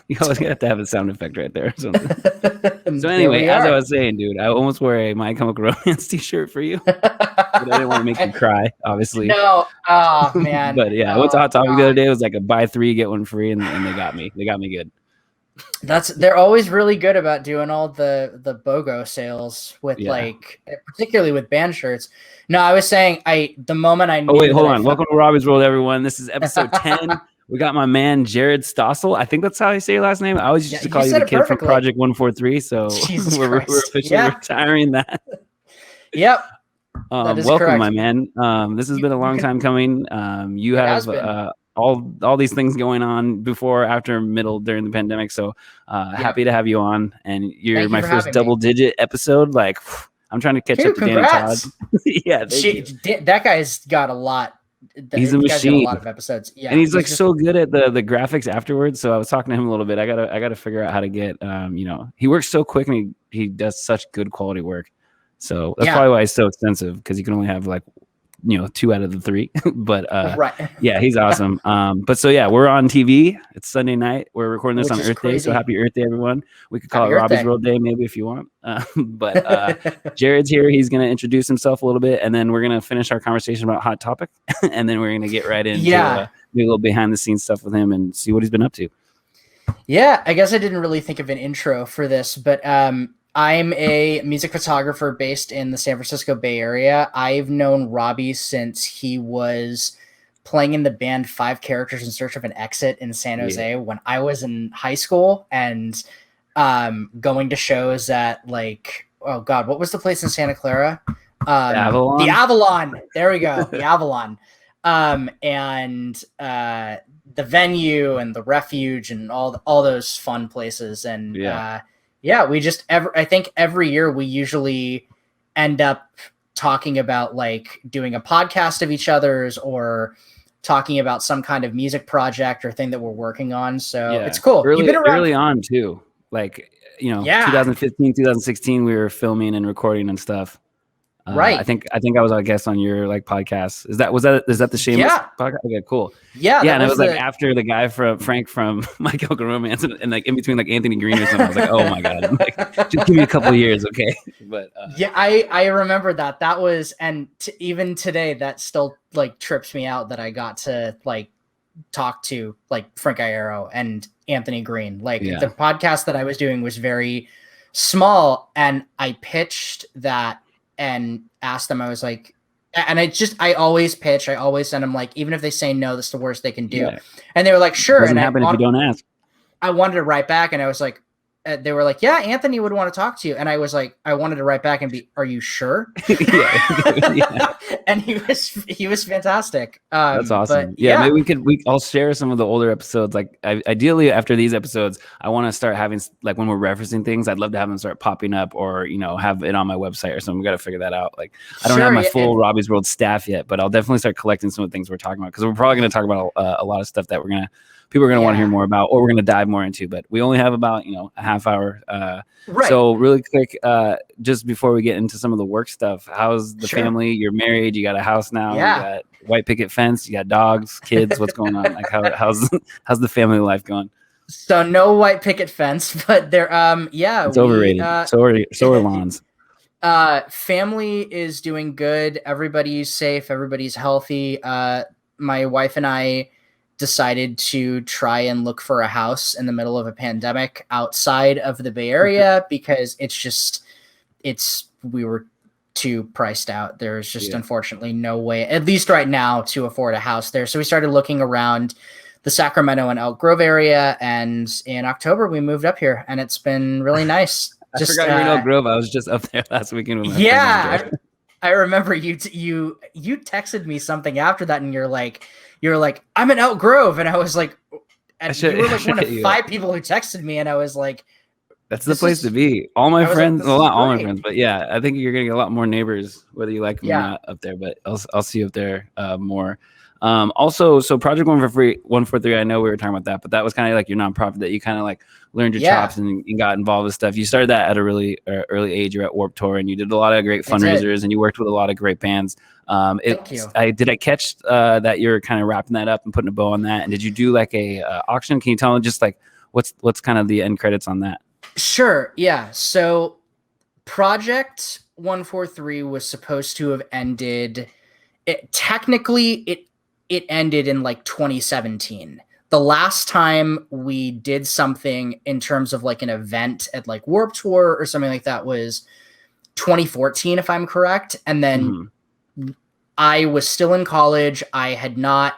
You always have to have a sound effect right there or something. So anyway, as I was saying, dude, I almost wore a My Chemical Romance t-shirt for you. But I didn't want to make you cry, obviously. No, oh man. But yeah, what's Hot Topic the other day was like a buy 3 get 1 free, and they got me. They got me good. They're always really good about doing all the BOGO sales with like, particularly with band shirts. No, I was saying the moment I knew. Oh wait, hold on. Welcome to Robby's World, everyone. This is episode 10. We got my man Jared Stossel. I think that's how you say your last name. I always used to call you the kid from Project 143. So we're officially retiring that. Yep. That is welcome, correct. my man. This has been a long time coming. You have all these things going on before, after, middle, during the pandemic. So happy to have you on. And you're my first double-digit episode. Like, I'm trying to catch up to Danny Todd. Yeah, that guy's got a lot. He's a machine. A lot of episodes. Yeah, and he's like so good at the graphics afterwards. So I was talking to him a little bit. I gotta figure out how to get. He works so quick and he does such good quality work. So that's probably why he's so expensive, because you can only have like 2 out of the 3. But yeah, he's awesome. But so yeah, we're on TV. It's Sunday night. We're recording this on Earth Day. So happy Earth Day, everyone. We could call it Robby's World Day maybe if you want. But Jared's here. He's gonna introduce himself a little bit, and then we're gonna finish our conversation about Hot Topic, and then we're gonna get right into a little behind the scenes stuff with him and see what he's been up to. Yeah, I guess I didn't really think of an intro for this, but I'm a music photographer based in the San Francisco Bay Area. I've known Robby since he was playing in the band 5 Characters in Search of an Exit in San Jose when I was in high school, and going to shows at, like, oh God, what was the place in Santa Clara? Avalon? The Avalon. There we go. The Avalon. And the Venue and the Refuge and all those fun places. And we just I think every year we usually end up talking about like doing a podcast of each other's or talking about some kind of music project or thing that we're working on. So it's cool. You've been around early on too. Like, 2015, 2016, we were filming and recording and stuff. Right. I think I was a guest on your like podcast. Is that the Shameless podcast? Okay, cool. Yeah. And it was like after the guy from Frank from My Chemical Romance and like in between like Anthony Green or something. I was like, oh my God. I'm like, just give me a couple of years, okay? But I remember that. That was, and even today that still like trips me out that I got to like talk to like Frank Iero and Anthony Green. Like the podcast that I was doing was very small, and I pitched that and asked them, I was like, and I always pitch, I always send them like, even if they say no, that's the worst they can do. Yeah. And they were like, sure. Doesn't happen if you don't ask. I wanted to write back, and I was like, they were like, yeah, Anthony would want to talk to you. And I was like, I wanted to write back and be, are you sure? And he was fantastic. That's awesome. Maybe I'll share some of the older episodes. Like ideally after these episodes, I want to start having, like when we're referencing things, I'd love to have them start popping up or, have it on my website or something. We got to figure that out. Like I don't have my full Robby's World staff yet, but I'll definitely start collecting some of the things we're talking about, because we're probably going to talk about a lot of stuff that people are going to want to hear more about, or we're going to dive more into, but we only have about, a half hour. So really quick, just before we get into some of the work stuff, how's the family? You're married, you got a house now, you got white picket fence, you got dogs, kids, what's going on? Like how's the family life going? So no white picket fence, but there, it's overrated. So are lawns. Family is doing good. Everybody's safe. Everybody's healthy. My wife and I decided to try and look for a house in the middle of a pandemic outside of the Bay Area because we were too priced out. There's just unfortunately no way, at least right now, to afford a house there. So we started looking around the Sacramento and Elk Grove area, and in October we moved up here, and it's been really nice. I forgot you're in Elk Grove. I was just up there last weekend with my friends. I remember you texted me something after that, and you're like, I'm in Elk Grove, and I was like, you were like one of 5 people who texted me, and I was like, that's the place to be. All my friends, well, not all my friends, but yeah, I think you're getting a lot more neighbors, whether you like them or not, up there. But I'll see you up there more. Also, so Project 143, I know we were talking about that, but that was kind of like your nonprofit that you kind of like learned your chops and got involved with stuff. You started that at a really early age. You're at Warped Tour, and you did a lot of great fundraisers, and you worked with a lot of great bands. Thank you. Did I catch that you're kind of wrapping that up and putting a bow on that? And did you do like a auction? Can you tell me just like what's kind of the end credits on that? Sure. Yeah. So Project 143 was supposed to have ended. Technically, it ended in like 2017. The last time we did something in terms of like an event at like Warped Tour or something like that was 2014, if I'm correct. And then I was still in college. I had not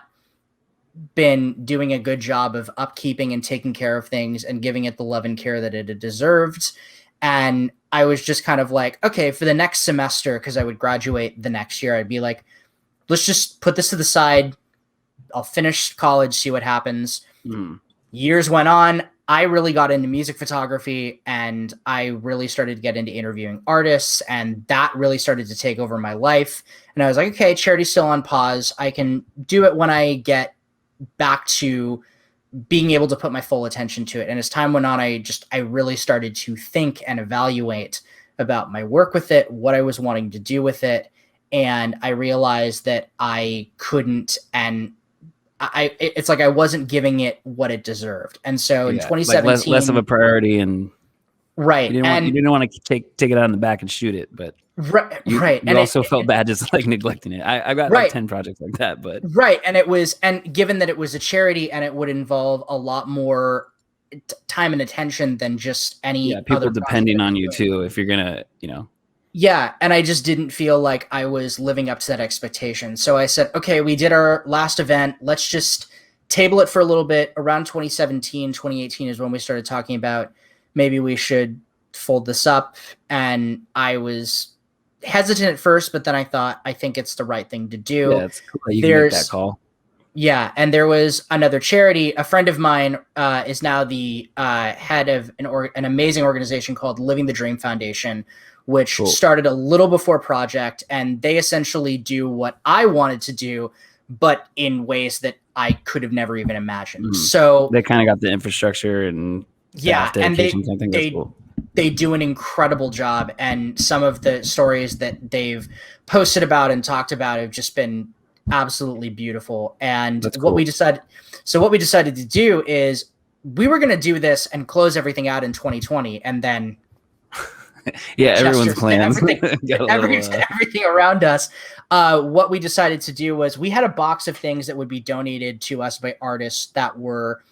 been doing a good job of upkeeping and taking care of things and giving it the love and care that it had deserved. And I was just kind of like, okay, for the next semester, because I would graduate the next year, I'd be like, let's just put this to the side. I'll finish college, see what happens. Years went on. I really got into music photography, and I really started to get into interviewing artists, and that really started to take over my life. And I was like, okay, charity's still on pause. I can do it when I get back to being able to put my full attention to it. And as time went on, I really started to think and evaluate about my work with it, what I was wanting to do with it. And I realized that I couldn't, and it's like I wasn't giving it what it deserved. And so in 2017, like less of a priority, and right. You didn't want to take it out in the back and shoot it, but you and also felt bad just like neglecting it. I got like 10 projects like that, but right. And given that it was a charity and it would involve a lot more time and attention than just any people other depending on you too, if you're gonna, Yeah, and I just didn't feel like I was living up to that expectation. So I said, okay, we did our last event. Let's just table it for a little bit. Around 2017, 2018 is when we started talking about maybe we should fold this up. And I was hesitant at first, but then I thought, I think it's the right thing to do. Yeah, it's cool. You can make that call. Yeah, and there was another charity. A friend of mine is now the head of an amazing organization called Living the Dream Foundation, which started a little before Project, and they essentially do what I wanted to do, but in ways that I could have never even imagined. So they kind of got the infrastructure and and cool. They do an incredible job, and some of the stories that they've posted about and talked about have just been absolutely beautiful. And what we decided to do is we were going to do this and close everything out in 2020, and then everyone's plans. Everything around us. What we decided to do was we had a box of things that would be donated to us by artists that were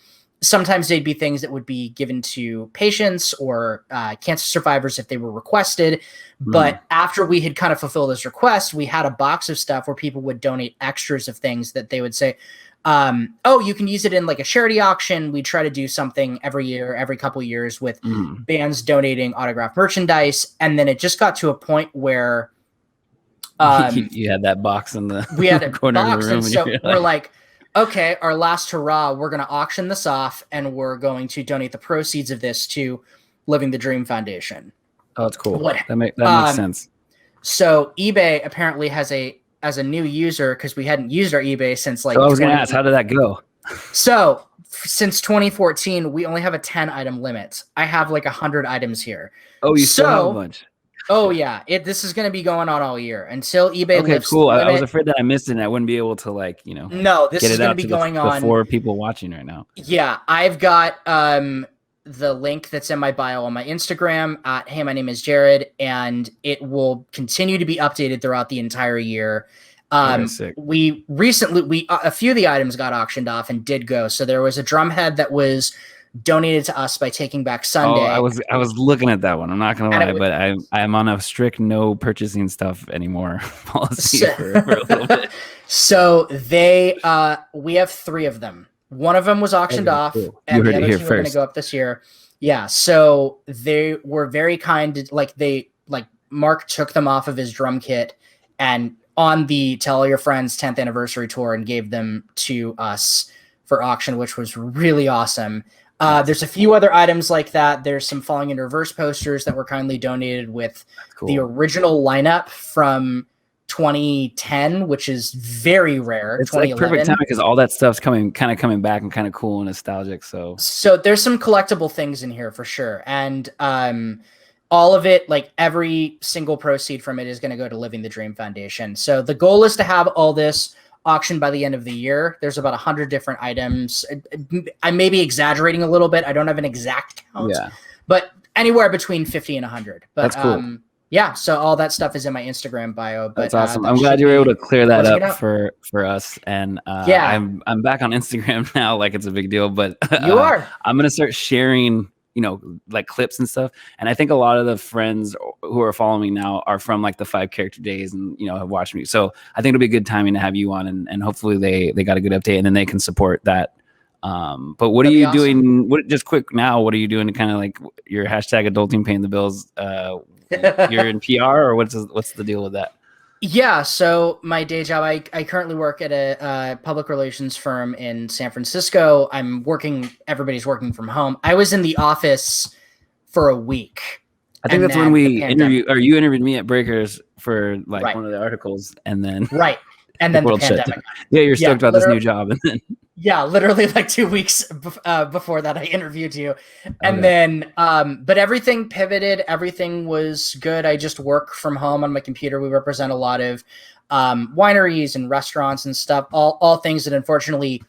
sometimes they'd be things that would be given to patients or cancer survivors if they were requested. But after we had kind of fulfilled this request, we had a box of stuff where people would donate extras of things that they would say, you can use it in like a charity auction. We try to do something every year, every couple of years with bands donating autographed merchandise. And then it just got to a point where you had that box in the we had a corner box, of the room, and so we're like, okay, our last hurrah, we're going to auction this off, and we're going to donate the proceeds of this to Living the Dream Foundation. Oh, that's cool. That makes sense. So eBay apparently has as a new user, because we hadn't used our eBay since like. I was going to ask, how did that go? So since 2014, we only have a 10 item limit. I have like 100 items here. Oh, you still have a bunch. Oh yeah, this is going to be going on all year until eBay. Okay, cool. I was afraid that I missed it and I wouldn't be able to No, this is going to be going on before people watching right now. Yeah, I've got the link that's in my bio on my Instagram at Hey, my name is Jared, and it will continue to be updated throughout the entire year. We recently a few of the items got auctioned off and did go. So there was a drum head that was donated to us by Taking Back Sunday. I was looking at that one. I'm not gonna lie, but I'm on a strict no purchasing stuff anymore policy for a little bit. So we have 3 of them. One of them was auctioned off, cool. And the other 2 are going to go up this year. Yeah, so they were very kind. Mark took them off of his drum kit and on the Tell All Your Friends 10th anniversary tour and gave them to us for auction, which was really awesome. There's a few other items like that. There's some Falling in Reverse posters that were kindly donated with the original lineup from 2010, which is very rare. It's like perfect time because all that stuff's coming back and kind of cool and nostalgic. So there's some collectible things in here for sure. And all of it, like every single proceed from it is going to go to Living the Dream Foundation. So the goal is to have all this auctioned by the end of the year. There's about 100 different items. I may be exaggerating a little bit. I don't have an exact count, but anywhere between 50 and 100. But that's cool. Yeah, so all that stuff is in my Instagram bio. But that's awesome. I'm glad you were able to clear that up for us. And I'm back on Instagram now, like it's a big deal. But you are. I'm gonna start sharing, you know, like clips and stuff. And I think a lot of the friends who are following me now are from like the 5 character days and, you know, have watched me. So I think it'll be good timing to have you on, and hopefully they got a good update and then they can support that. But what are you doing? Just quick now, what are you doing to kind of like your hashtag adulting paying the bills? You're in PR, or what's the deal with that? Yeah, so my day job, I currently work at a public relations firm in San Francisco. Everybody's working from home. I was in the office for a week. I think that's when we interviewed, or you interviewed me at Breakers for like one of the articles, and then and then the pandemic. Yeah, you're stoked about this new job, and then literally like 2 weeks before that I interviewed you, and then but everything pivoted. Everything was good. I just work from home on my computer. We represent a lot of wineries and restaurants and stuff. All things that unfortunately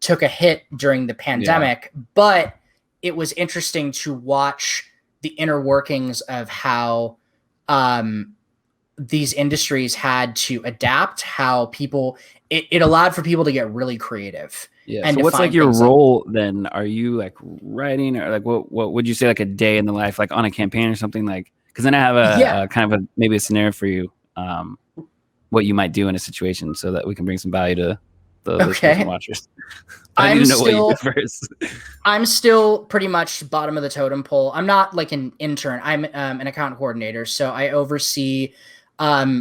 took a hit during the pandemic, but it was interesting to watch the inner workings of how these industries had to adapt, how people, it allowed for people to get really creative. Yeah. And so what's like your role then? Are you like writing, or like what would you say, like a day in the life, like on a campaign or something? Like, because then I have a kind of maybe a scenario for you, what you might do in a situation, so that we can bring some value to the listeners and watchers. I need to know what you do first. I'm still pretty much bottom of the totem pole. I'm not like an intern. I'm an account coordinator, so I oversee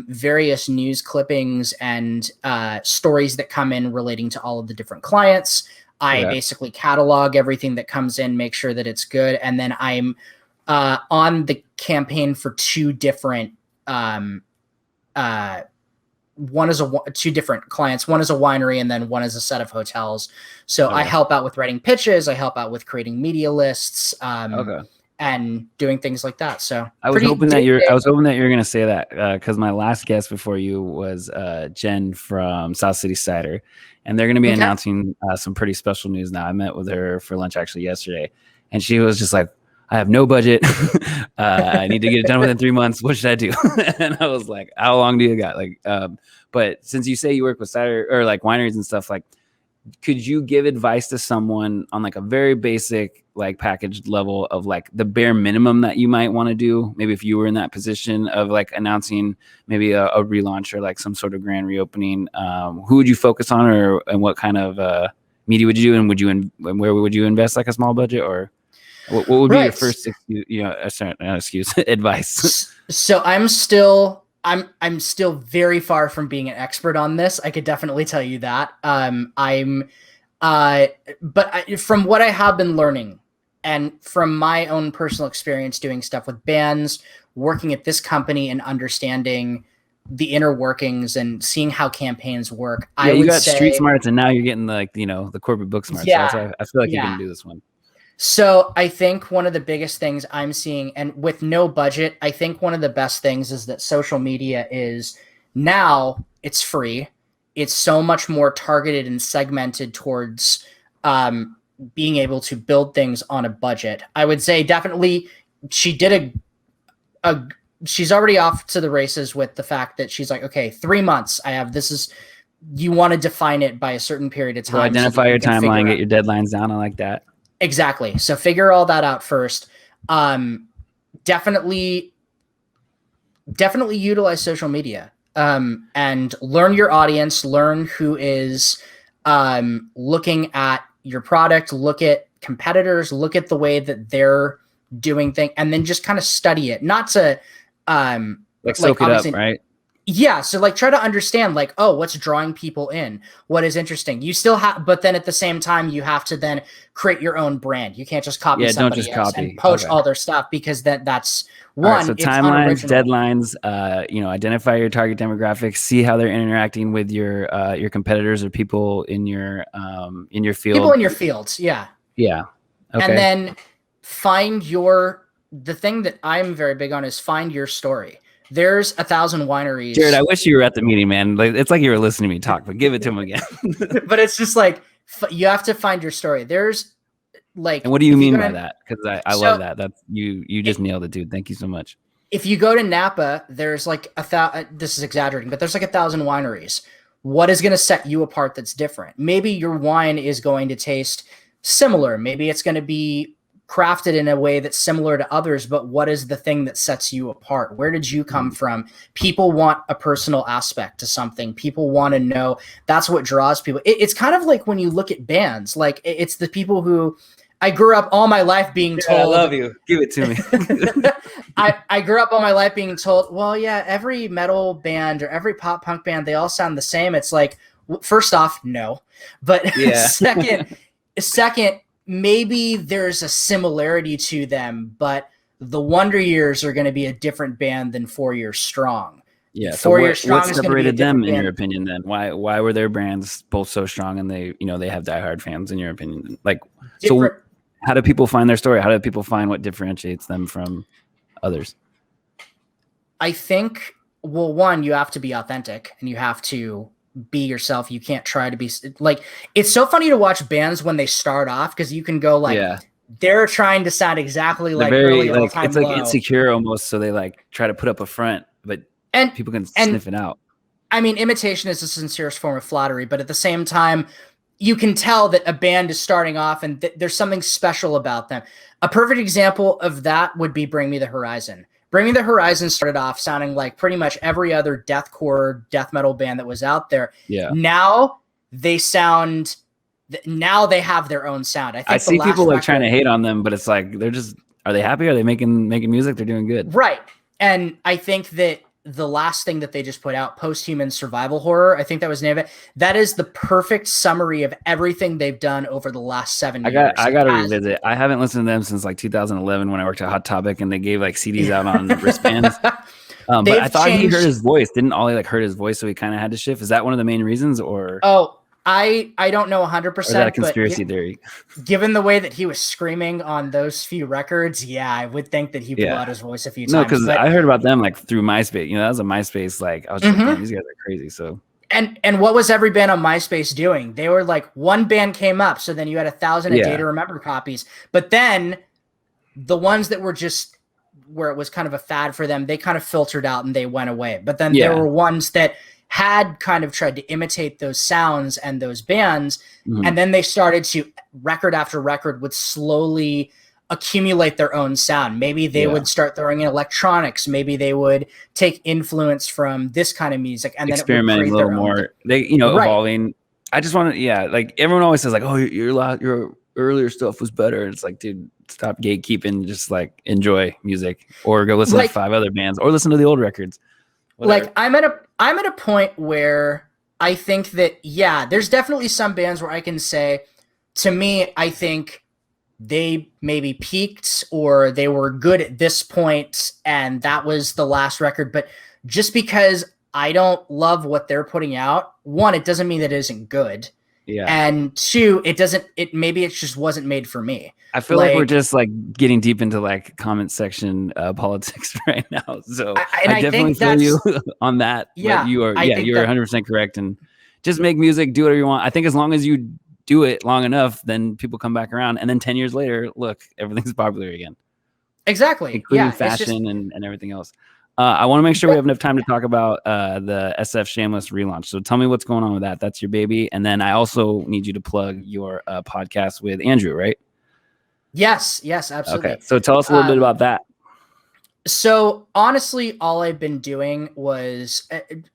various news clippings and stories that come in relating to all of the different clients. I basically catalog everything that comes in, make sure that it's good, and then I'm on the campaign for two different two different clients. One is a winery, and then one is a set of hotels. So I help out with writing pitches. I help out with creating media lists. And doing things like that. So I was hoping that you're going to say that, because my last guest before you was Jen from South City Cider, and they're going to be announcing some pretty special news now. I met with her for lunch actually yesterday, and she was just like, I have no budget. I need to get it done within 3 months. What should I do? And I was like, how long do you got? Like, but since you say you work with cider or like wineries and stuff, like, could you give advice to someone on like a very basic, like packaged level of like the bare minimum that you might want to do? Maybe if you were in that position of like announcing maybe a relaunch or like some sort of grand reopening, who would you focus on, and what kind of media would you do? And where would you invest like a small budget, or what would be your first, advice? So I'm still very far from being an expert on this. I could definitely tell you that. But from what I have been learning, and from my own personal experience doing stuff with bands, working at this company and understanding the inner workings and seeing how campaigns work, you got street smarts, and now you're getting the corporate book smarts. Yeah, so I feel like you can do this one. So I think one of the biggest things I'm seeing, and with no budget, I think one of the best things is that social media is now it's free. It's so much more targeted and segmented towards being able to build things on a budget. I would say definitely she did she's already off to the races with the fact that she's like, okay, 3 months. You want to define it by a certain period of time. So identify your timeline, get your deadlines down. I like that. Exactly. So figure all that out first. Definitely utilize social media, and learn your audience, learn who is looking at your product, look at competitors, look at the way that they're doing things, and then just kind of study it. Not to soak it up, right? Yeah, so like try to understand like, oh, what's drawing people in? What is interesting? You still have, but then at the same time, you have to then create your own brand. You can't just copy somebody else and poach all their stuff, because that's one. Right, so timelines, deadlines, identify your target demographic, see how they're interacting with your competitors or people in your field. People in your fields, yeah. Yeah. Okay. And then find your the thing that I'm very big on is find your story. There's 1,000 wineries. Jared, I wish you were at the meeting, man. Like, it's like you were listening to me talk, but give it to him again. But it's just like, you have to find your story. There's like, and what do you mean by that? Because I love that. That's you just nailed it, dude. Thank you so much. If you go to Napa, there's like this is exaggerating, but there's like 1,000 wineries. What is going to set you apart that's different? Maybe your wine is going to taste similar. Maybe it's going to be crafted in a way that's similar to others, but what is the thing that sets you apart? Where did you come from? People want a personal aspect to something. People want to know. That's what draws people. It's kind of like when you look at bands, like it's the people who I grew up all my life being told. I love you. Give it to me. I grew up all my life being told, well, yeah, every metal band or every pop punk band, they all sound the same. It's like, first off, no. But yeah. second, maybe there's a similarity to them, but the Wonder Years are going to be a different band than 4 Years Strong. Yeah. So what separated them in your opinion then? Why were their brands both so strong and they have diehard fans in your opinion? Like, so how do people find their story? How do people find what differentiates them from others? I think, well, one, you have to be authentic and you have to be yourself. You can't try to be like, it's so funny to watch bands when they start off because you can go like, they're trying to sound exactly like very, like it's like insecure almost. So they like try to put up a front, but people can sniff it out. I mean, imitation is the sincerest form of flattery, but at the same time, you can tell that a band is starting off and there's something special about them. A perfect example of that would be Bring Me the Horizon. Bring Me the Horizon started off sounding like pretty much every other deathcore, death metal band that was out there. Yeah. Now they have their own sound. I see people like trying to hate on them, but it's like, are they happy? Are they making music? They're doing good. Right. And I think that the last thing that they just put out, Post-Human Survival Horror, I think that was the name of it. That is the perfect summary of everything they've done over the last 7 years. I got to revisit. I haven't listened to them since like 2011 when I worked at Hot Topic and they gave like CDs out on wristbands. But I thought he heard his voice. Didn't Ollie like hurt his voice, so he kind of had to shift? Is that one of the main reasons, or? Oh, I don't know 100%. Or is that a conspiracy theory? Given the way that he was screaming on those few records, yeah, I would think that he blew out his voice a few times. No, because I heard about them like through MySpace. That was a MySpace. Like I was just like, these guys are crazy. So. And what was every band on MySpace doing? They were like, one band came up, so then you had 1,000 a day to remember copies. But then the ones that were just where it was kind of a fad for them, they kind of filtered out and they went away. But then there were ones that had kind of tried to imitate those sounds and those bands. And then they started to, record after record, would slowly accumulate their own sound. Maybe they would start throwing in electronics. Maybe they would take influence from this kind of music and then experiment a little more. They, evolving. I just want to, like everyone always says like, oh, your earlier stuff was better. It's like, dude, stop gatekeeping. Just like enjoy music or go listen to 5 other bands or listen to the old records. Whatever. Like I'm at a point where I think that, there's definitely some bands where I can say, to me, I think they maybe peaked or they were good at this point and that was the last record. But just because I don't love what they're putting out, one, it doesn't mean that it isn't good. Yeah. And two, maybe it just wasn't made for me. I feel like we're just like getting deep into like comment section politics right now. So I definitely feel you on that. Yeah. But you're 100% correct. And just make music, do whatever you want. I think as long as you do it long enough, then people come back around. And then 10 years later, look, everything's popular again. Exactly. Including fashion and everything else. I want to make sure we have enough time to talk about the SF Shameless relaunch. So tell me what's going on with that. That's your baby. And then I also need you to plug your podcast with Andrew, right? Yes, absolutely. Okay. So tell us a little bit about that. So honestly, all I've been doing was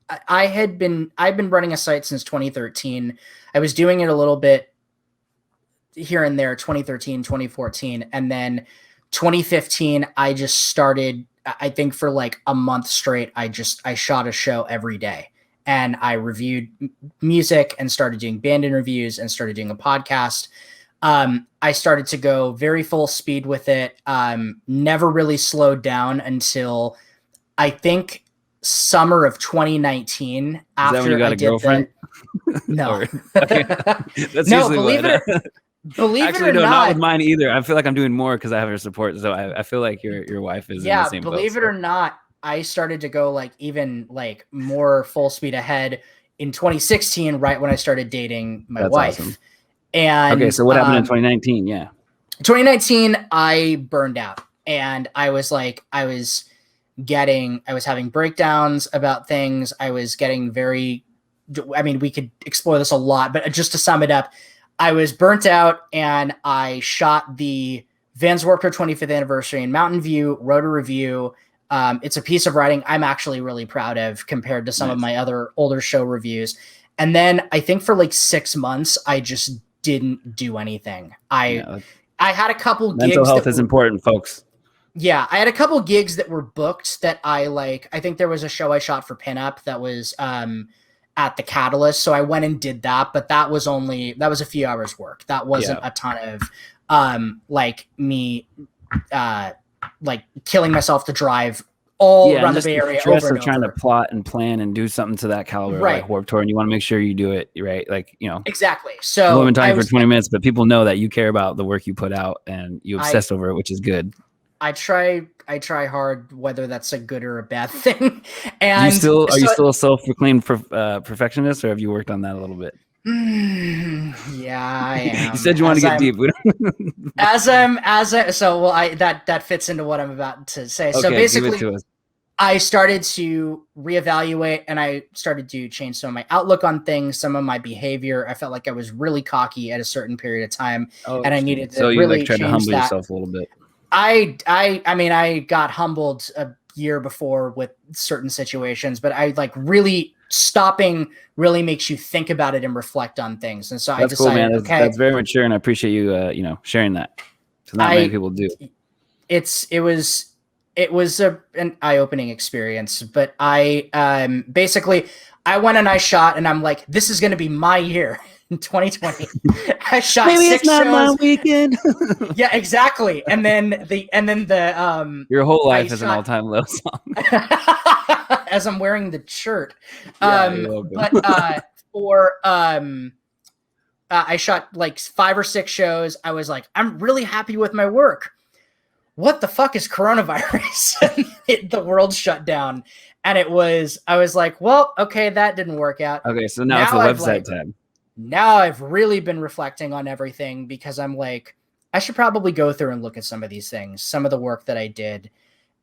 I've been running a site since 2013. I was doing it a little bit here and there, 2013, 2014. And then 2015, I just started, I think for like a month straight, I shot a show every day and I reviewed music and started doing band interviews and started doing a podcast. I started to go very full speed with it. Never really slowed down until I think summer of 2019. After is that when you got a girlfriend? No, That's no, believe it. Believe Actually, it or no, not with not, mine either. I feel like I'm doing more because I have her support. So I feel like your wife is in the same boat. Believe it or not, I started to go like even like more full speed ahead in 2016, right when I started dating my wife. Awesome. And okay, so what happened in 2019? Yeah. 2019, I burned out, and I was having breakdowns about things. I was getting we could explore this a lot, but just to sum it up, I was burnt out, and I shot the Vans Warped Tour 25th anniversary in Mountain View, wrote a review. It's a piece of writing I'm actually really proud of compared to some of my other older show reviews. And then I think for like 6 months, I just didn't do anything. I had a couple gigs. Mental health is important, folks. Yeah, I had a couple gigs that were booked that I like. I think there was a show I shot for Pinup that was at the Catalyst, so I went and did that, but that was a few hours work. That wasn't a ton of like me like killing myself to drive all around the Bay Area over and trying over. to plot and plan and do something to that caliber, like Warped Tour, and you want to make sure you do it right, like exactly. So we've been talking for 20 minutes, but people know that you care about the work you put out and you obsess over it, which is good. I try hard, whether that's a good or a bad thing. And are you still a self-proclaimed perfectionist, or have you worked on that a little bit? Yeah, I am. You said you want to get deep. That fits into what I'm about to say. Okay, so basically, I started to reevaluate, and I started to change some of my outlook on things, some of my behavior. I felt like I was really cocky at a certain period of time, and I needed to really tried to humble yourself a little bit. I mean, I got humbled a year before with certain situations, but I like really stopping really makes you think about it and reflect on things. And so I decided, cool, man. That's very mature, and I appreciate you, sharing that. So not many people do. It was an eye-opening experience, but I basically I went and I shot, and I'm like, this is going to be my year. In 2020, I shot Maybe 6 it's not shows. my weekend. Yeah, exactly. And then the your whole life is an all-time low song. As I'm wearing the shirt. But I shot like 5 or 6 shows. I was like, I'm really happy with my work. What the fuck is coronavirus? The world shut down, and I was like, well, okay, that didn't work out. Okay, so now it's the website tab. Now I've really been reflecting on everything, because I'm like, I should probably go through and look at some of these things, some of the work that I did.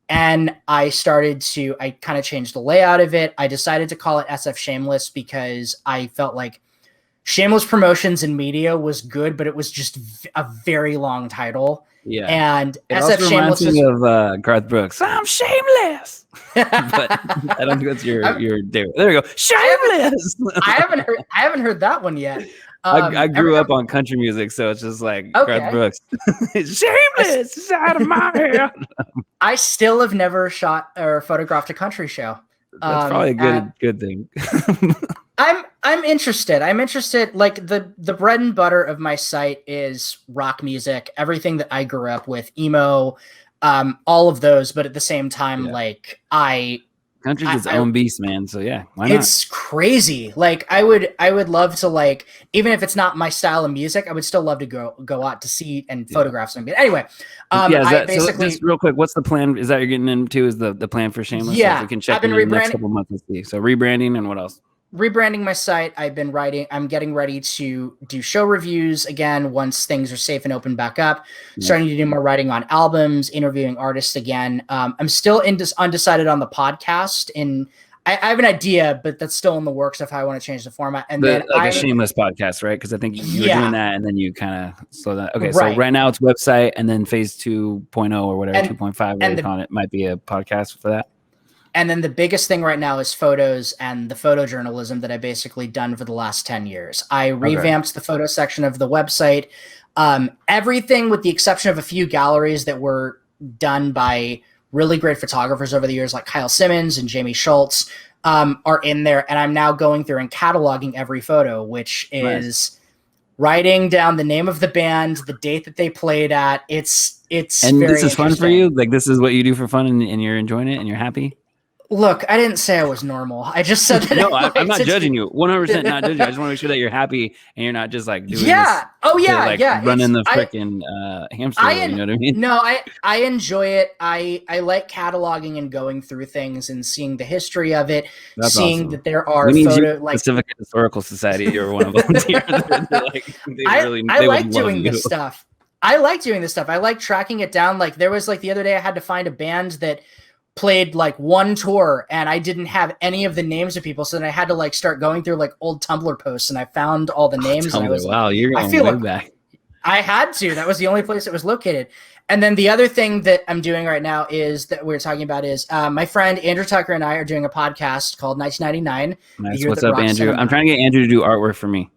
And I kind of changed the layout of it. I decided to call it SF Shameless because I felt like Shameless Promotions and Media was good, but it was just a very long title. Yeah. And it SF Shameless is of Garth Brooks. I'm shameless. But I don't think that's your there we go. Shameless. I haven't heard that one yet. I grew up on country music, so it's just like Garth Brooks. Shameless is out of my head. I still have never shot or photographed a country show. That's probably a good thing. I'm interested. Like the bread and butter of my site is rock music, everything that I grew up with, emo, all of those. But at the same time, like country's its own beast, man. So yeah, why not? It's crazy. Like I would love to, like, even if it's not my style of music, I would still love to go out to see and photograph something. Anyway, so just real quick, what's the plan? Is that you're getting into? Is the plan for Shameless? Yeah, so we can check in the next couple months and see. So rebranding and what else? Rebranding my site. I'm getting ready to do show reviews again once things are safe and open back up. Starting to do more writing on albums, interviewing artists again. I'm still undecided on the podcast, and I have an idea, but that's still in the works of how I want to change the format. And then a Shameless podcast, right? Because I think you were doing that, and then you kind of slow that. Okay, so right now it's website, and then phase 2.0 or whatever, 2.5, whatever you call it, might be a podcast for that. And then the biggest thing right now is photos and the photojournalism that I've basically done for the last 10 years. I revamped the photo section of the website. Everything with the exception of a few galleries that were done by really great photographers over the years, like Kyle Simmons and Jamie Schultz, are in there. And I'm now going through and cataloging every photo, which is writing down the name of the band, the date that they played at. It's and this is fun for you? Like, this is what you do for fun, and you're enjoying it and you're happy? Look, I didn't say I was normal. I just said that. No, I'm not judging you. 100% not judging you. I just want to make sure that you're happy and you're not just like doing yeah. this. Oh yeah, like yeah. running the freaking hamster wheel. You know what I mean? No, I enjoy it. I like cataloging and going through things and seeing the history of it. That's seeing awesome. that there are we need photo you, Pacific Historical Society or one of volunteers. I like doing this stuff. I like doing this stuff. I like tracking it down. Like there was like the other day I had to find a band that played like one tour and I didn't have any of the names of people. So then I had to like start going through like old Tumblr posts and I found all the names. And I was wow, you're going way back. I had to. That was the only place it was located. And then the other thing that I'm doing right now is that we're talking about is my friend Andrew Tucker and I are doing a podcast called 1999. Nice. What's up, Andrew? I'm trying to get Andrew to do artwork for me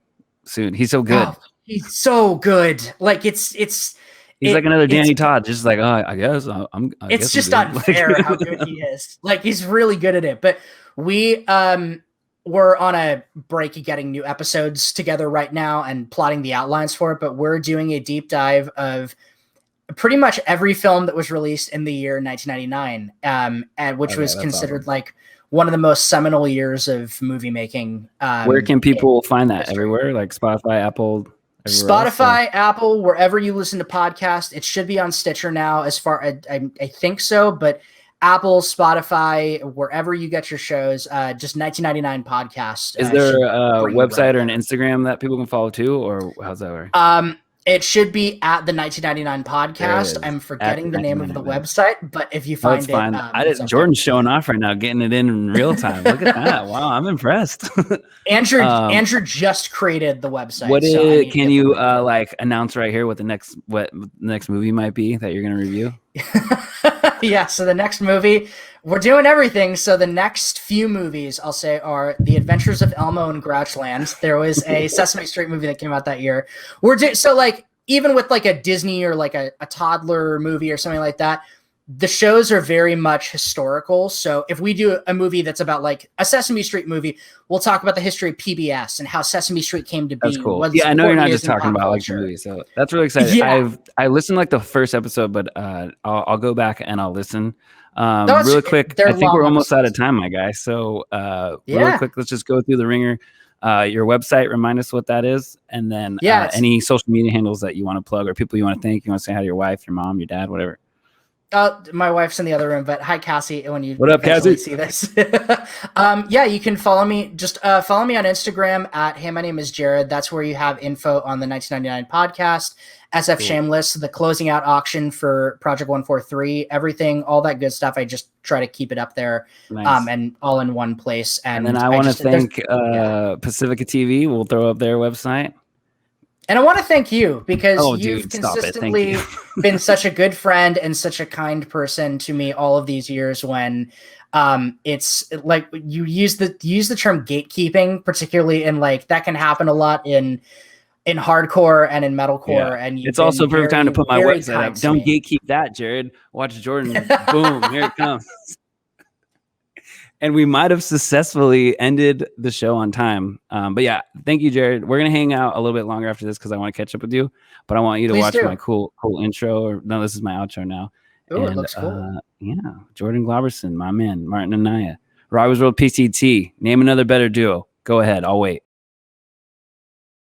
soon. He's so good. Oh, he's so good. Like it's he's like another Danny Todd, just like, oh, I guess it's just unfair how good he is. Like he's really good at it. But we're on a break of getting new episodes together right now and plotting the outlines for it. But we're doing a deep dive of pretty much every film that was released in the year 1999, and which was considered awesome. Like one of the most seminal years of movie making. Where can people find that? History. Everywhere, like Spotify, Apple. Spotify, Apple, wherever you listen to podcasts. It should be on Stitcher now, as far I think so, but Apple, Spotify, wherever you get your shows, just 1999 podcast. Is there a website or an Instagram that people can follow too, or how's that work? It should be at the 1999 podcast. I'm forgetting the name of the website, but if you find it, Jordan's showing off right now, getting it in real time. Look at that! Wow, I'm impressed. Andrew just created the website. Can you like announce right here what the next movie might be that you're going to review? Yeah. So the next movie, we're doing everything. So the next few movies I'll say are The Adventures of Elmo and Grouchland. There was a Sesame Street movie that came out that year. So like even with like a Disney or like a toddler movie or something like that, the shows are very much historical. So if we do a movie that's about like a Sesame Street movie, we'll talk about the history of PBS and how Sesame Street came to be. That's cool. Yeah, I know you're not just talking about like the movie, so that's really exciting. Yeah. I listened like the first episode, but I'll go back and I'll listen. Really quick, I think we're almost out of time, my guy. So really quick, let's just go through the ringer. Your website, remind us what that is, and then any social media handles that you want to plug or people you want to thank. You want to say hi to your wife, your mom, your dad, whatever. My wife's in the other room, but hi, Cassie. When you what up, Cassie? See this, you can follow me. Just follow me on Instagram at Hey, my name is Jared. That's where you have info on the 1999 podcast, SF Shameless, the closing out auction for Project 143, everything, all that good stuff. I just try to keep it up there, and all in one place. And then I want to thank Pacifica TV. We'll throw up their website. And I want to thank you because you've consistently been such a good friend and such a kind person to me all of these years when it's like you use the term gatekeeping, particularly in like that can happen a lot in hardcore and in metalcore. And it's also a perfect time to put my website up. Don't gatekeep that, Jared. Watch Jordan. Boom, here it comes. And we might have successfully ended the show on time. But yeah, thank you, Jared. We're going to hang out a little bit longer after this because I want to catch up with you. But I want you to watch my cool intro. No, this is my outro now. Oh, it looks cool. Jordan Globerson, my man, Martin Anaya. Robbers World PCT. Name another better duo. Go ahead. I'll wait.